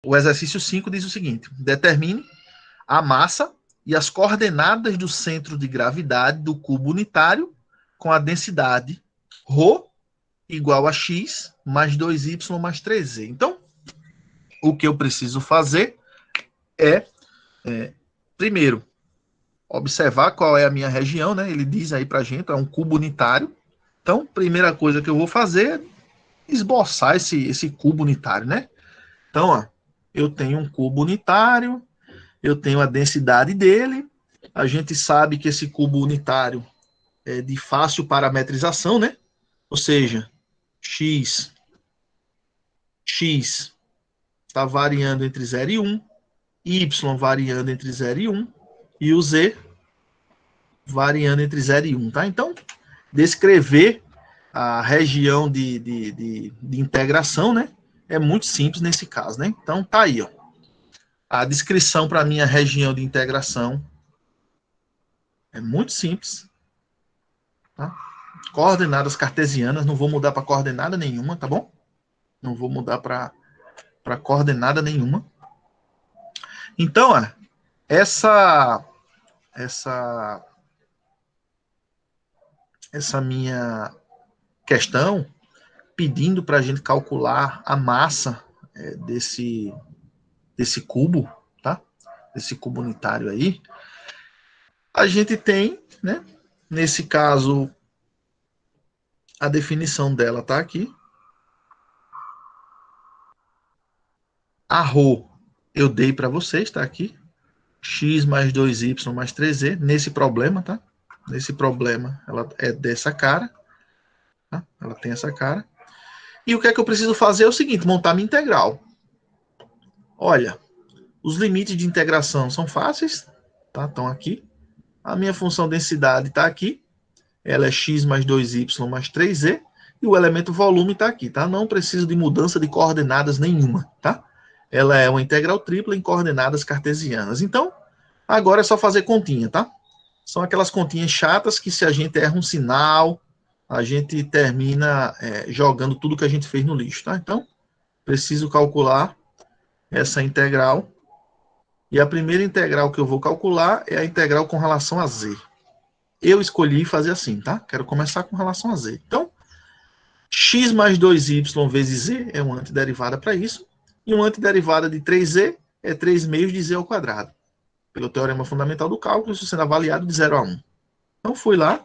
O exercício 5 diz o seguinte: determine a massa e as coordenadas do centro de gravidade do cubo unitário com a densidade ρ igual a x mais 2y mais 3z. Então, o que eu preciso fazer é primeiro, observar qual é a minha região, né? Ele diz aí pra gente, é um cubo unitário. Então, primeira coisa que eu vou fazer é esboçar esse cubo unitário, né? Então, ó, eu tenho um cubo unitário, eu tenho a densidade dele, a gente sabe que esse cubo unitário é de fácil parametrização, né? Ou seja, x está variando entre 0 e 1, y variando entre 0 e 1, e o z variando entre 0 e 1, tá? Então, descrever a região de integração, né? É muito simples nesse caso, né? Então, tá aí, ó. A descrição para a minha região de integração é muito simples, tá? Coordenadas cartesianas, não vou mudar para coordenada nenhuma, tá bom? Não vou mudar para coordenada nenhuma. Então, ó, essa minha questão pedindo para a gente calcular a massa desse cubo, tá? Desse cubo unitário aí. A gente tem, né? Nesse caso, a definição dela tá aqui. A ρ eu dei para vocês, tá aqui. X mais 2y mais 3z, nesse problema, tá? Nesse problema, ela é dessa cara. Tá? Ela tem essa cara. E o que é que eu preciso fazer é o seguinte, montar minha integral. Olha, os limites de integração são fáceis, tá? Estão aqui. A minha função densidade está aqui. Ela é x mais 2y mais 3z. E o elemento volume está aqui, tá? Não preciso de mudança de coordenadas nenhuma, tá? Ela é uma integral tripla em coordenadas cartesianas. Então, agora é só fazer continha, tá? São aquelas continhas chatas que se a gente erra um sinal, a gente termina jogando tudo que a gente fez no lixo, tá? Então, preciso calcular essa integral. E a primeira integral que eu vou calcular é a integral com relação a z. Eu escolhi fazer assim, tá? Quero começar com relação a z. Então, x mais 2y vezes z é uma antiderivada para isso. E uma antiderivada de 3z é 3 meios de z ao quadrado. Pelo teorema fundamental do cálculo, isso sendo avaliado de 0 a 1. Então, fui lá,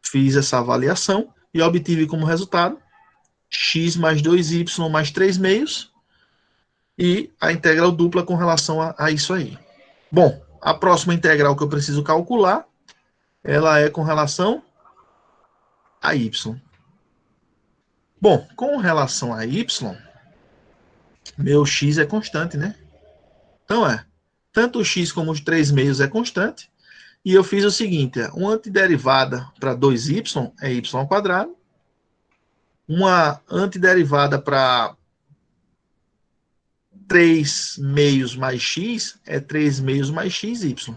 fiz essa avaliação e obtive como resultado x mais 2y mais 3 meios e a integral dupla com relação a isso aí. Bom, a próxima integral que eu preciso calcular, ela é com relação a y. Bom, com relação a y, meu x é constante, né? Então tanto o x como os 3 meios é constante. E eu fiz o seguinte, uma antiderivada para 2y é y ao quadrado. Uma antiderivada para 3 meios mais x é 3 meios mais x, y.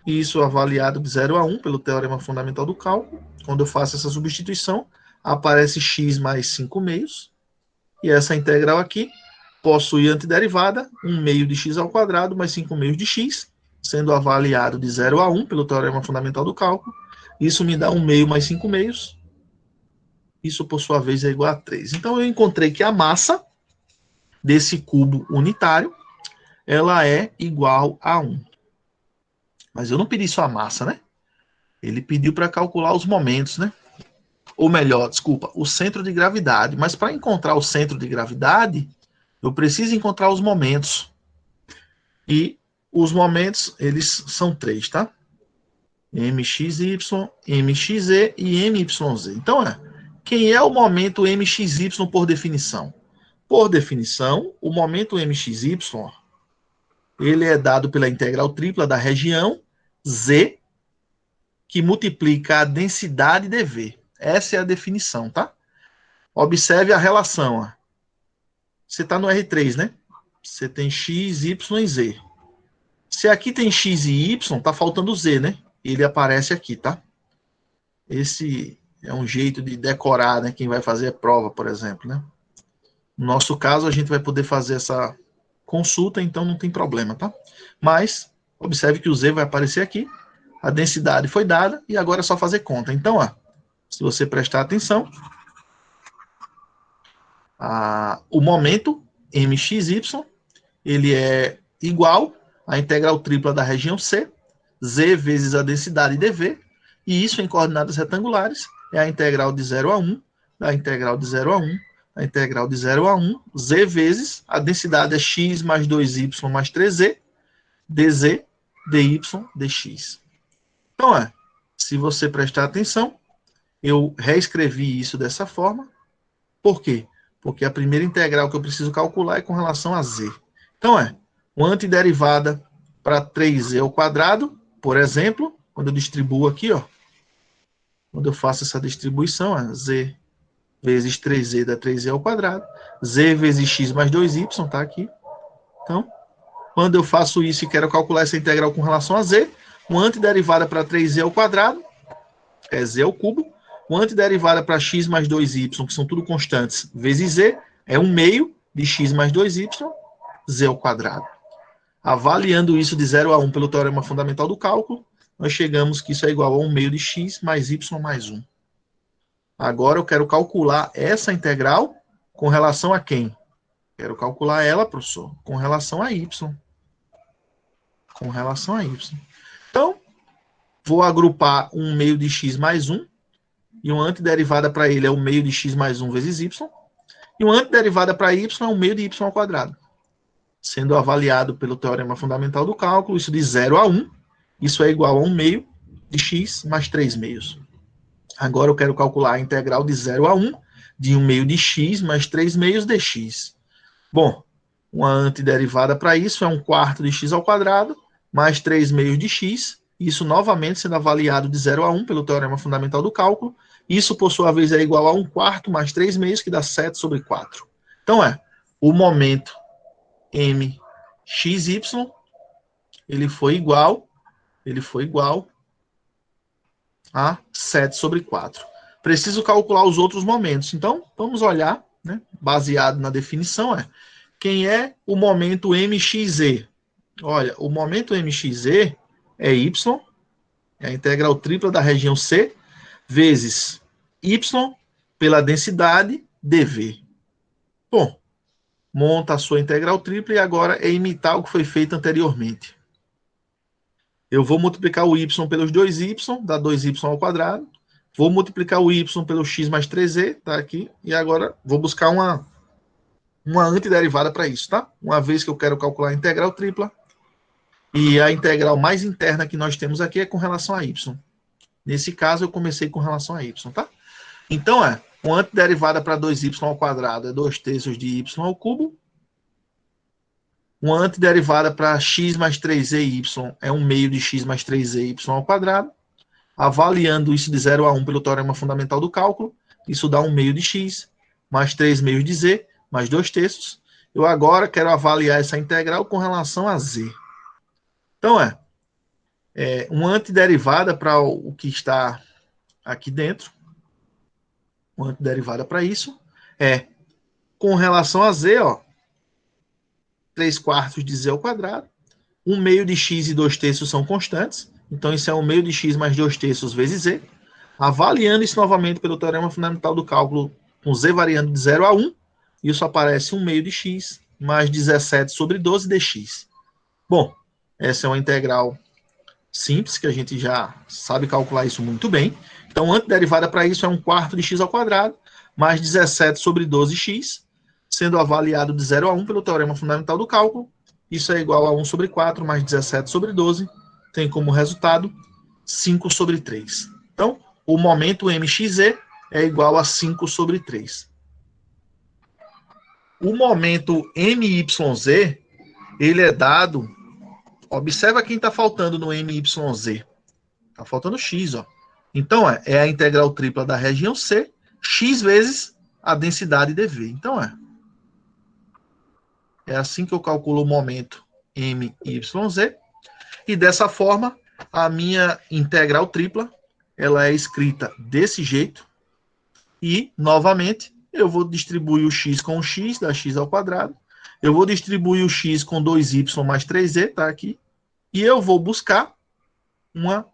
Isso avaliado de 0 a 1 pelo teorema fundamental do cálculo. Quando eu faço essa substituição, aparece x mais 5 meios. E essa integral aqui possui antiderivada, 1 meio de x ao quadrado mais 5 meios de x, sendo avaliado de 0 a 1 pelo teorema fundamental do cálculo. Isso me dá 1 meio mais 5 meios. Isso, por sua vez, é igual a 3. Então, eu encontrei que a massa desse cubo unitário, ela é igual a 1. Mas eu não pedi só a massa, né? Ele pediu para calcular os momentos, né? Ou melhor, desculpa, o centro de gravidade. Mas para encontrar o centro de gravidade, eu preciso encontrar os momentos. E os momentos, eles são 3, tá? MXY, MXZ e MYZ. Então, quem é o momento MXY por definição? Por definição, o momento MXY, ele é dado pela integral tripla da região Z, que multiplica a densidade dV. Essa é a definição, tá? Observe a relação. Você está no R3, né? Você tem X, Y e Z. Se aqui tem X e Y, tá faltando Z, né? Ele aparece aqui, tá? Esse é um jeito de decorar, né? Quem vai fazer a prova, por exemplo, né? No nosso caso, a gente vai poder fazer consulta, então não tem problema, tá? Mas, observe que o Z vai aparecer aqui, a densidade foi dada, e agora é só fazer conta. Então, ó, se você prestar atenção, o momento mxy, ele é igual à integral tripla da região C, Z vezes a densidade dV, e isso em coordenadas retangulares é a integral de 0 a 1, da integral de 0 a 1, a integral de 0 a 1, Z vezes a densidade é x mais 2y mais 3z, dz, dy, dx. Então, se você prestar atenção, eu reescrevi isso dessa forma. Por quê? Porque a primeira integral que eu preciso calcular é com relação a z. Então, uma antiderivada para 3z ao quadrado, por exemplo, quando eu distribuo aqui, ó, quando eu faço essa distribuição, z vezes 3z dá 3z ao quadrado, z vezes x mais 2y, tá aqui. Então, quando eu faço isso e quero calcular essa integral com relação a z, uma antiderivada para 3z ao quadrado é z ao cubo, uma antiderivada para x mais 2y, que são tudo constantes, vezes z, é 1 meio de x mais 2y, z ao quadrado. Avaliando isso de 0 a 1 pelo teorema fundamental do cálculo, nós chegamos que isso é igual a 1 meio de x mais y mais 1. Agora eu quero calcular essa integral com relação a quem? Quero calcular ela, professor, com relação a y. Com relação a y. Então, vou agrupar 1 meio de x mais 1, e uma antiderivada para ele é 1 meio de x mais 1 vezes y, e uma antiderivada para y é 1 meio de y ao quadrado. Sendo avaliado pelo teorema fundamental do cálculo, isso de 0 a 1, isso é igual a 1 meio de x mais 3 meios. Agora eu quero calcular a integral de 0 a 1 de 1 meio de x mais 3 meios dx. Bom, uma antiderivada para isso é 1/4 de x ao quadrado mais 3 meios de x, isso novamente sendo avaliado de 0 a 1 pelo teorema fundamental do cálculo. Isso, por sua vez, é igual a 1/4 mais 3 meios, que dá 7 sobre 4. Então, o momento mxy, ele foi igual a 7 sobre 4. Preciso calcular os outros momentos. Então, vamos olhar, né, baseado na definição, quem é o momento mxz? Olha, o momento mxz é y, é a integral tripla da região C, vezes y pela densidade dv. Bom, monta a sua integral tripla e agora é imitar o que foi feito anteriormente. Eu vou multiplicar o y pelos 2y, dá 2y ao quadrado. Vou multiplicar o y pelo x mais 3z, tá aqui. E agora vou buscar uma antiderivada para isso, tá? Uma vez que eu quero calcular a integral tripla. E a integral mais interna que nós temos aqui é com relação a y. Nesse caso, eu comecei com relação a y, tá? Então, uma antiderivada para 2y ao quadrado é 2/3 de y ao cubo. Uma antiderivada para x mais 3y é 1 meio de x mais 3y ao quadrado. Avaliando isso de 0 a 1 pelo teorema fundamental do cálculo, isso dá 1 meio de x mais 3 meios de z mais 2/3. Eu agora quero avaliar essa integral com relação a z. Então, uma antiderivada para o que está aqui dentro. Uma antiderivada para isso é com relação a z, 3/4 de z ao quadrado. 1 meio de x e 2/3 são constantes. Então, isso é 1 meio de x mais 2/3 vezes z. Avaliando isso novamente pelo teorema fundamental do cálculo, com z variando de 0 a 1, isso aparece 1 meio de x mais 17 sobre 12 dx. Bom, essa é uma integral simples, que a gente já sabe calcular isso muito bem. Então, a antiderivada para isso é 1/4 de x ao quadrado, mais 17 sobre 12x, sendo avaliado de 0 a 1 pelo teorema fundamental do cálculo. Isso é igual a 1 sobre 4 mais 17 sobre 12, tem como resultado 5 sobre 3. Então, o momento mxz é igual a 5 sobre 3. O momento myz, ele é dado... Observa quem está faltando no myz. Está faltando x, Então, é a integral tripla da região C, x vezes a densidade dv. Então, é assim que eu calculo o momento myz. E dessa forma, a minha integral tripla, ela é escrita desse jeito. E, novamente, eu vou distribuir o x com o x, dá x ao quadrado. Eu vou distribuir o x com 2y mais 3z, tá aqui, e eu vou buscar uma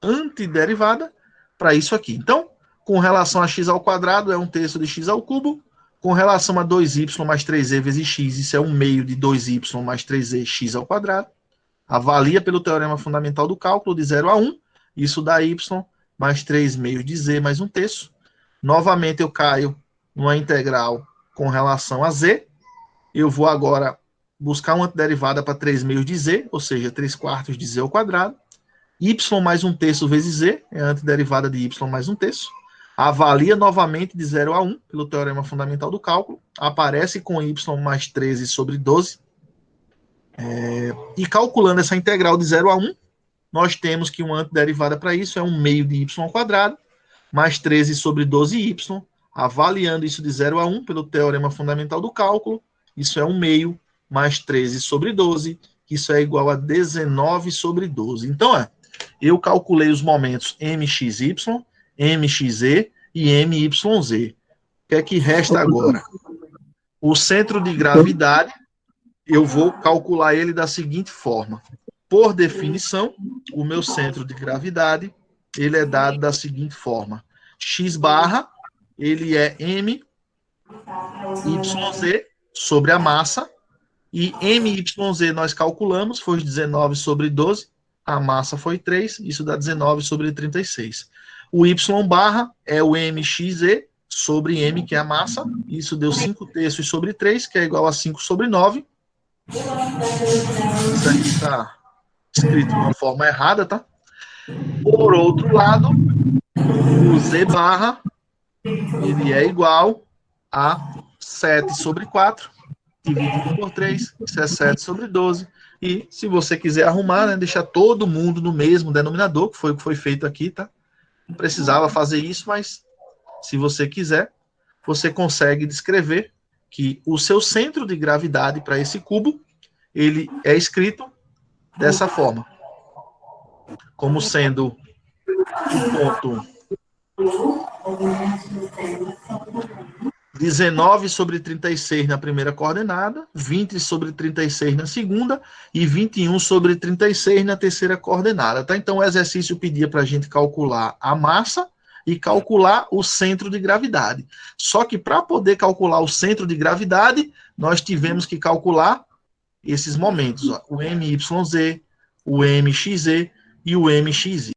antiderivada para isso aqui. Então, com relação a x ao quadrado, é 1/3 de x ao cubo. Com relação a 2y mais 3z vezes x, isso é 1/2 de 2y mais 3z x ao quadrado. Avalia pelo teorema fundamental do cálculo de 0 a 1. Isso dá y mais 3/2 de z mais 1/3. Novamente eu caio numa integral com relação a z. Eu vou agora buscar uma antiderivada para 3/2 de z, ou seja, 3/4 de z ao quadrado. Y mais 1/3 vezes z, é a antiderivada de y mais 1/3. Avalia novamente de 0 a 1, pelo teorema fundamental do cálculo. Aparece com y mais 13 sobre 12. E calculando essa integral de 0 a 1, nós temos que uma antiderivada para isso é 1/2 de y ao quadrado, mais 13 sobre 12y. Avaliando isso de 0 a 1, pelo teorema fundamental do cálculo, isso é 1/2 mais 13 sobre 12, isso é igual a 19 sobre 12. Então, eu calculei os momentos mxy, mxe e myz. O que é que resta agora? O centro de gravidade, eu vou calcular ele da seguinte forma. Por definição, o meu centro de gravidade, ele é dado da seguinte forma. X barra, ele é myz sobre a massa, e myz nós calculamos, foi 19 sobre 12, a massa foi 3, isso dá 19 sobre 36. O y barra é o mxe sobre m, que é a massa, isso deu 5/3 sobre 3, que é igual a 5 sobre 9. Isso aqui está escrito de uma forma errada, tá? Por outro lado, o z barra, ele é igual a 7 sobre 4, dividido por 3, isso é 7 sobre 12. E se você quiser arrumar, né, deixar todo mundo no mesmo denominador, que foi o que foi feito aqui, tá? Não precisava fazer isso, mas se você quiser, você consegue descrever que o seu centro de gravidade para esse cubo, ele é escrito dessa forma, como sendo o ponto 19 sobre 36 na primeira coordenada, 20 sobre 36 na segunda e 21 sobre 36 na terceira coordenada. Tá? Então, o exercício pedia para a gente calcular a massa e calcular o centro de gravidade. Só que para poder calcular o centro de gravidade, nós tivemos que calcular esses momentos, ó, o MYZ, o MXZ e o MXY.